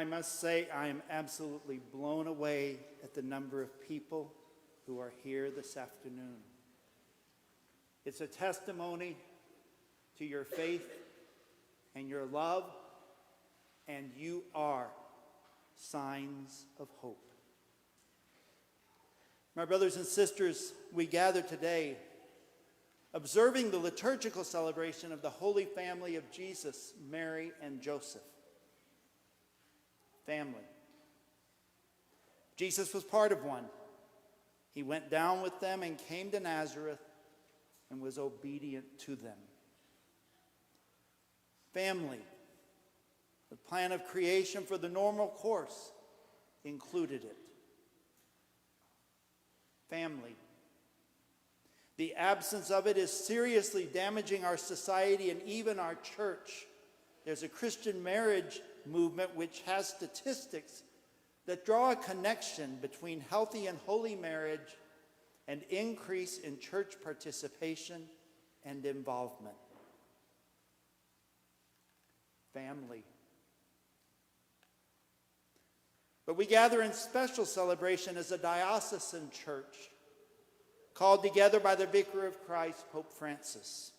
I must say I am absolutely blown away at the number of people who are here this afternoon. It's a testimony to your faith and your love, and you are signs of hope. My brothers and sisters, we gather today observing the liturgical celebration of the Holy Family of Jesus, Mary, and Joseph. Family. Jesus was part of one. He went down with them and came to Nazareth and was obedient to them. Family. The plan of creation for the normal course included it. Family. The absence of it is seriously damaging our society and even our church. There's a Christian marriage movement which has statistics that draw a connection between healthy and holy marriage and increase in church participation and involvement. Family. But we gather in special celebration as a diocesan church, called together by the Vicar of Christ, Pope Francis,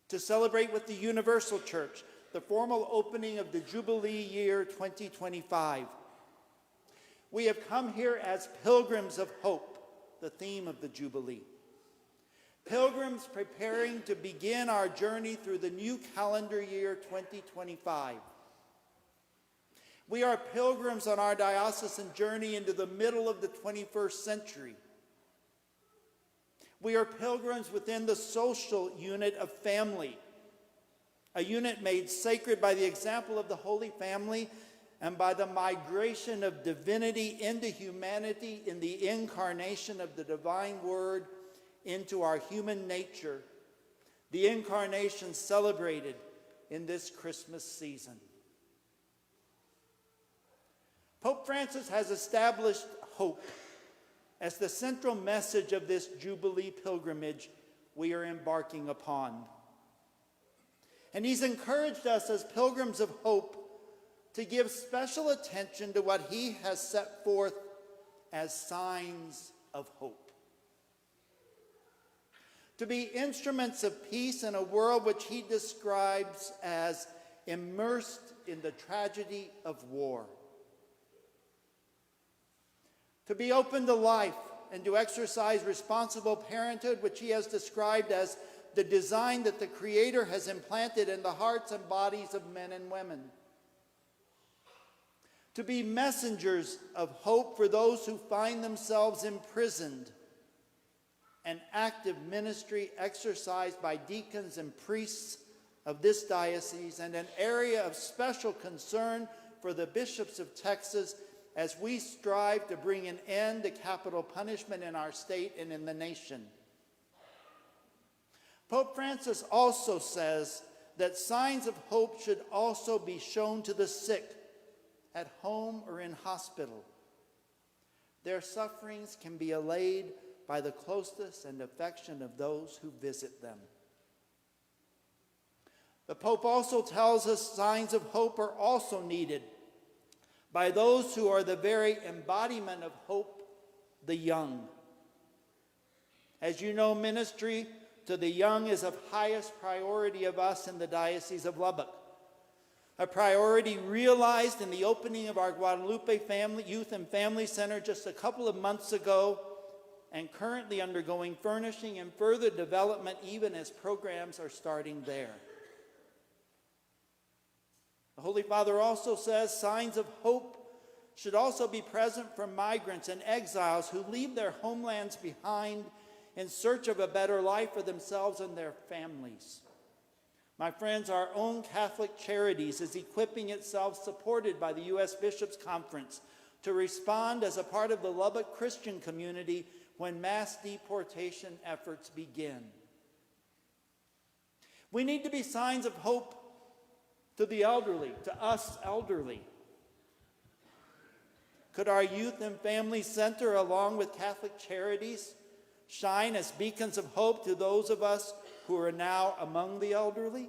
to celebrate with the Universal Church the formal opening of the Jubilee year 2025. We have come here as pilgrims of hope, the theme of the Jubilee. Pilgrims preparing to begin our journey through the new calendar year 2025. We are pilgrims on our diocesan journey into the middle of the 21st century. We are pilgrims within the social unit of family, a unit made sacred by the example of the Holy Family and by the migration of divinity into humanity in the incarnation of the divine Word into our human nature, the incarnation celebrated in this Christmas season. Pope Francis has established hope as the central message of this Jubilee pilgrimage we are embarking upon. And he's encouraged us as pilgrims of hope to give special attention to what he has set forth as signs of hope. To be instruments of peace in a world which he describes as immersed in the tragedy of war. To be open to life and to exercise responsible parenthood, which he has described as the design that the Creator has implanted in the hearts and bodies of men and women. To be messengers of hope for those who find themselves imprisoned. An active ministry exercised by deacons and priests of this diocese, and an area of special concern for the bishops of Texas as we strive to bring an end to capital punishment in our state and in the nation. Pope Francis also says that signs of hope should also be shown to the sick at home or in hospital. Their sufferings can be allayed by the closeness and affection of those who visit them. The Pope also tells us signs of hope are also needed by those who are the very embodiment of hope, the young. As you know, ministry to the young is of highest priority of us in the Diocese of Lubbock. A priority realized in the opening of our Guadalupe Youth and Family Center just a couple of months ago, and currently undergoing furnishing and further development even as programs are starting there. The Holy Father also says signs of hope should also be present for migrants and exiles who leave their homelands behind in search of a better life for themselves and their families. My friends, our own Catholic Charities is equipping itself, supported by the U.S. Bishops' Conference, to respond as a part of the Lubbock Christian community when mass deportation efforts begin. We need to be signs of hope to the elderly, to us elderly. Could our Youth and Family Center, along with Catholic Charities, shine as beacons of hope to those of us who are now among the elderly?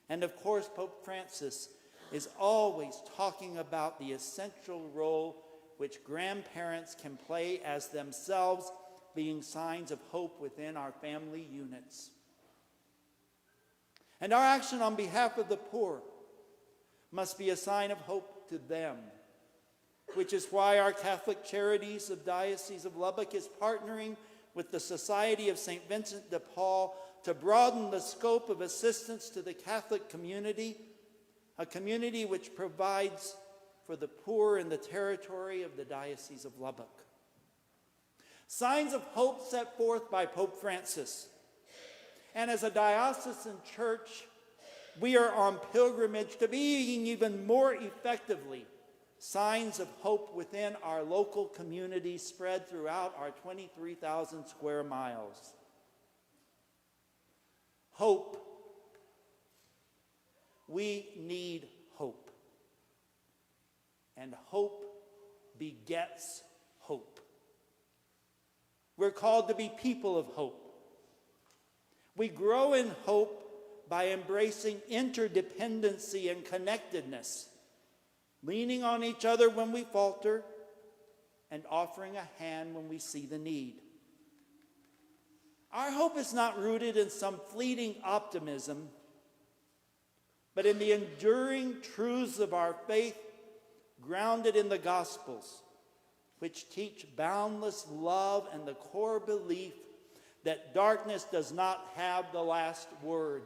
And of course, Pope Francis is always talking about the essential role which grandparents can play as themselves being signs of hope within our family units. And our action on behalf of the poor must be a sign of hope to them, which is why our Catholic Charities of Diocese of Lubbock is partnering with the Society of St. Vincent de Paul to broaden the scope of assistance to the Catholic community, a community which provides for the poor in the territory of the Diocese of Lubbock. Signs of hope set forth by Pope Francis. And as a diocesan church, we are on pilgrimage to being even more effectively signs of hope within our local community spread throughout our 23,000 square miles. Hope. We need hope. And hope begets hope. We're called to be people of hope. We grow in hope by embracing interdependency and connectedness, leaning on each other when we falter, and offering a hand when we see the need. Our hope is not rooted in some fleeting optimism, but in the enduring truths of our faith grounded in the Gospels, which teach boundless love and the core belief that darkness does not have the last word.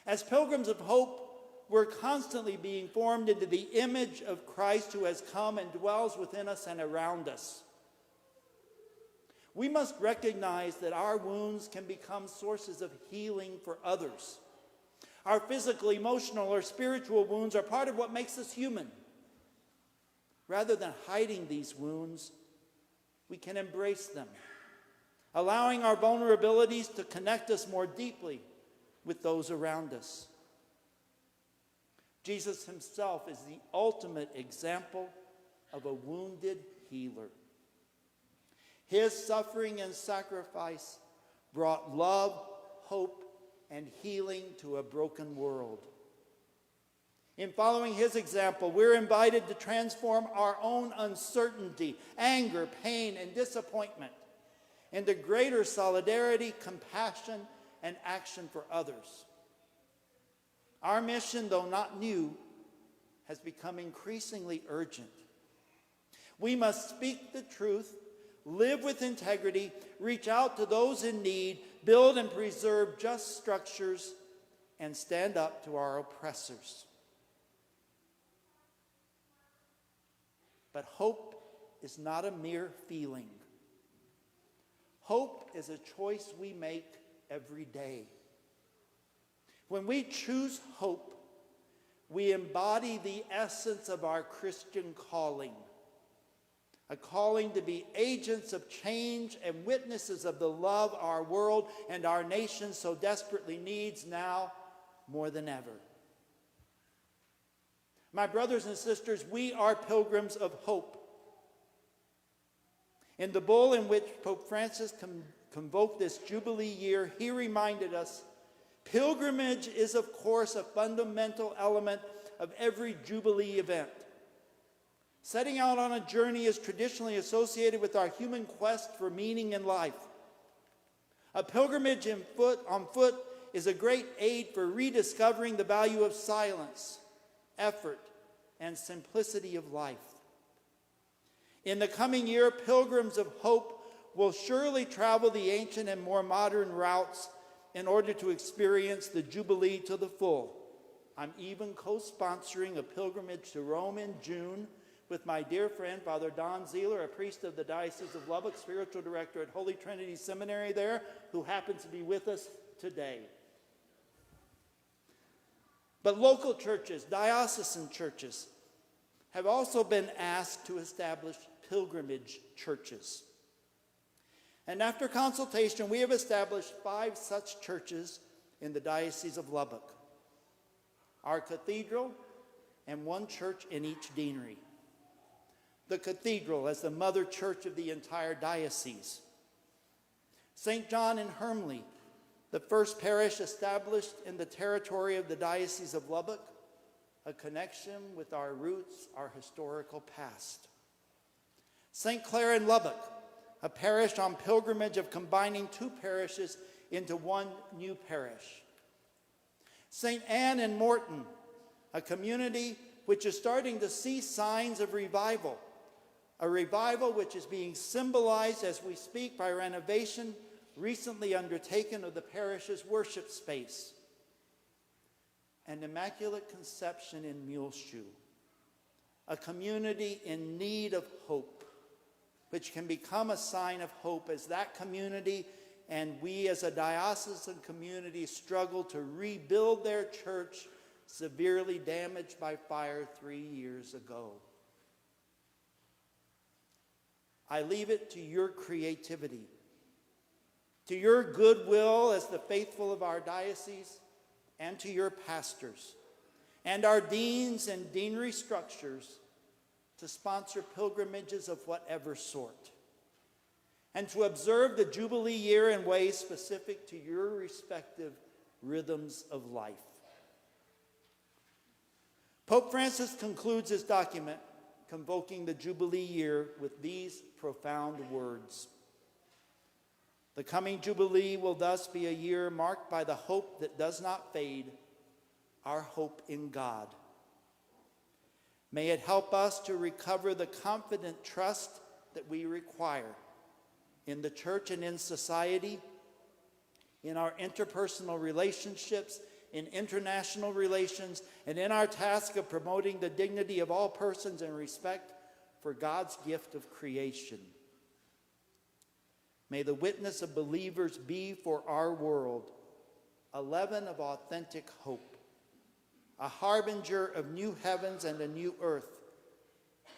As pilgrims of hope, we're constantly being formed into the image of Christ who has come and dwells within us and around us. We must recognize that our wounds can become sources of healing for others. Our physical, emotional, or spiritual wounds are part of what makes us human. Rather than hiding these wounds, we can embrace them, allowing our vulnerabilities to connect us more deeply with those around us. Jesus himself is the ultimate example of a wounded healer. His suffering and sacrifice brought love, hope, and healing to a broken world. In following his example, we're invited to transform our own uncertainty, anger, pain, and disappointment into greater solidarity, compassion, and action for others. Our mission, though not new, has become increasingly urgent. We must speak the truth, live with integrity, reach out to those in need, build and preserve just structures, and stand up to our oppressors. But hope is not a mere feeling. Hope is a choice we make every day. When we choose hope, we embody the essence of our Christian calling, a calling to be agents of change and witnesses of the love our world and our nation so desperately needs now more than ever. My brothers and sisters, we are pilgrims of hope. In the bull in which Pope Francis convoked this Jubilee year, he reminded us, pilgrimage is, of course, a fundamental element of every Jubilee event. Setting out on a journey is traditionally associated with our human quest for meaning in life. A pilgrimage on foot is a great aid for rediscovering the value of silence, effort, and simplicity of life. In the coming year, pilgrims of hope will surely travel the ancient and more modern routes in order to experience the Jubilee to the full. I'm even co-sponsoring a pilgrimage to Rome in June with my dear friend, Father Don Zeeler, a priest of the Diocese of Lubbock, spiritual director at Holy Trinity Seminary there, who happens to be with us today. But local churches, diocesan churches, have also been asked to establish pilgrimage churches. And after consultation, we have established 5 such churches in the Diocese of Lubbock, our cathedral, and 1 church in each deanery. The cathedral as the mother church of the entire diocese. St. John in Hermley, the first parish established in the territory of the Diocese of Lubbock, a connection with our roots, our historical past. St. Clair in Lubbock, a parish on pilgrimage of combining two parishes into one new parish. St. Anne in Morton, a community which is starting to see signs of revival, a revival which is being symbolized as we speak by renovation recently undertaken of the parish's worship space. And Immaculate Conception in Muleshoe, a community in need of hope, which can become a sign of hope as that community and we as a diocesan community struggle to rebuild their church severely damaged by fire 3 years ago. I leave it to your creativity, to your goodwill as the faithful of our diocese, and to your pastors and our deans and deanery structures to sponsor pilgrimages of whatever sort, and to observe the Jubilee year in ways specific to your respective rhythms of life. Pope Francis concludes his document convoking the Jubilee year with these profound words. The coming Jubilee will thus be a year marked by the hope that does not fade, our hope in God. May it help us to recover the confident trust that we require in the church and in society, in our interpersonal relationships, in international relations, and in our task of promoting the dignity of all persons and respect for God's gift of creation. May the witness of believers be for our world a leaven of authentic hope, a harbinger of new heavens and a new earth,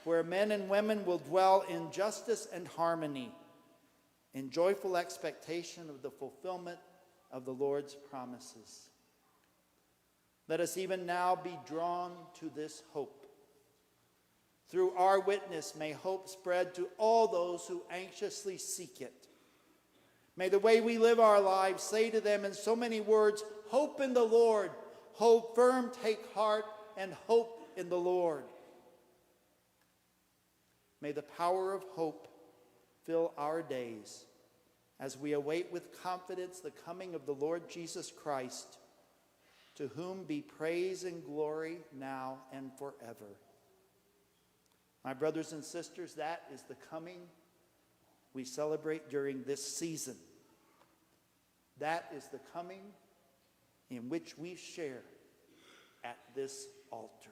where men and women will dwell in justice and harmony, in joyful expectation of the fulfillment of the Lord's promises. Let us even now be drawn to this hope. Through our witness, may hope spread to all those who anxiously seek it. May the way we live our lives say to them in so many words, hope in the Lord, hold firm, take heart, and hope in the Lord. May the power of hope fill our days as we await with confidence the coming of the Lord Jesus Christ, to whom be praise and glory now and forever. My brothers and sisters, that is the coming we celebrate during this season. That is the coming in which we share at this altar.